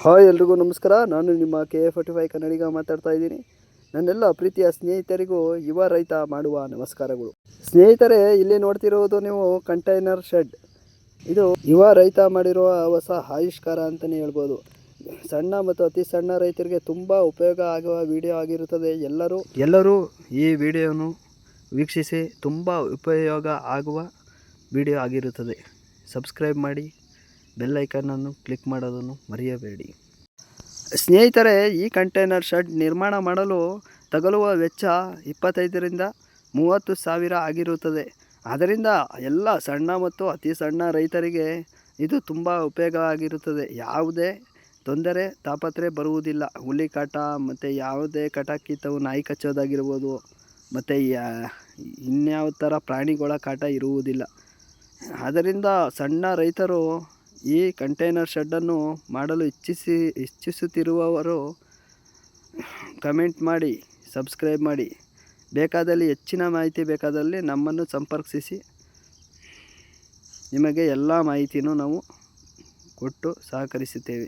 Hi ಎಲ್ರಿಗೂ ನಮಸ್ಕಾರ. ನಾನು ನಿಮ್ಮ KA45 ಕನ್ನಡಿಗ ಮಾತಾಡ್ತಾ ಇದ್ದೀನಿ. ನನ್ನೆಲ್ಲ ಪ್ರೀತಿಯ ಸ್ನೇಹಿತರಿಗೂ ಯುವ ರೈತ ಮಾಡುವ ನಮಸ್ಕಾರಗಳು. ಸ್ನೇಹಿತರೆ, ಇಲ್ಲಿ ನೋಡ್ತಿರುವುದು ನೀವು ಕಂಟೈನರ್ ಶೆಡ್. ಇದು ಯುವ ರೈತ ಮಾಡಿರುವ ಹೊಸ ಆವಿಷ್ಕಾರ ಅಂತಲೇ ಹೇಳ್ಬೋದು. ಸಣ್ಣ ಮತ್ತು ಅತಿ ಸಣ್ಣ ರೈತರಿಗೆ ತುಂಬ ಉಪಯೋಗ ಆಗುವ ವಿಡಿಯೋ ಆಗಿರುತ್ತದೆ. ಎಲ್ಲರೂ ಈ ವಿಡಿಯೋನು ವೀಕ್ಷಿಸಿ ತುಂಬ ಉಪಯೋಗ ಆಗುವ ವಿಡಿಯೋ ಆಗಿರುತ್ತದೆ. ಸಬ್ಸ್ಕ್ರೈಬ್ ಮಾಡಿ, ಬೆಲ್ ಐಕನನ್ನು ಕ್ಲಿಕ್ ಮಾಡೋದನ್ನು ಮರೆಯಬೇಡಿ. ಸ್ನೇಹಿತರೆ, ಈ ಕಂಟೈನರ್ ಶೆಡ್ ನಿರ್ಮಾಣ ಮಾಡಲು ತಗಲುವ ವೆಚ್ಚ 25ರಿಂದ 30 ಸಾವಿರ ಆಗಿರುತ್ತದೆ. ಆದ್ದರಿಂದ ಎಲ್ಲ ಸಣ್ಣ ಮತ್ತು ಅತಿ ಸಣ್ಣ ರೈತರಿಗೆ ಇದು ತುಂಬ ಉಪಯೋಗ ಆಗಿರುತ್ತದೆ. ಯಾವುದೇ ತೊಂದರೆ ತಾಪತ್ರೆ ಬರುವುದಿಲ್ಲ. ಹುಲಿ ಕಾಟ ಮತ್ತು ಯಾವುದೇ ಕಟಾಕಿತವು ನಾಯಿ ಕಚ್ಚೋದಾಗಿರ್ಬೋದು ಮತ್ತು ಇನ್ಯಾವ ಥರ ಪ್ರಾಣಿಗಳ ಕಾಟ ಇರುವುದಿಲ್ಲ. ಆದ್ದರಿಂದ ಸಣ್ಣ ರೈತರು ಈ ಕಂಟೈನರ್ ಶೆಡ್ಡನ್ನು ಮಾಡಲು ಇಚ್ಛಿಸುತ್ತಿರುವವರು ಕಮೆಂಟ್ ಮಾಡಿ, ಸಬ್ಸ್ಕ್ರೈಬ್ ಮಾಡಿ. ಬೇಕಾದಲ್ಲಿ ಹೆಚ್ಚಿನ ಮಾಹಿತಿ ಬೇಕಾದಲ್ಲಿ ನಮ್ಮನ್ನು ಸಂಪರ್ಕಿಸಿ. ನಿಮಗೆ ಎಲ್ಲ ಮಾಹಿತಿಯನ್ನು ನಾವು ಕೊಟ್ಟು ಸಹಕರಿಸುತ್ತೇವೆ.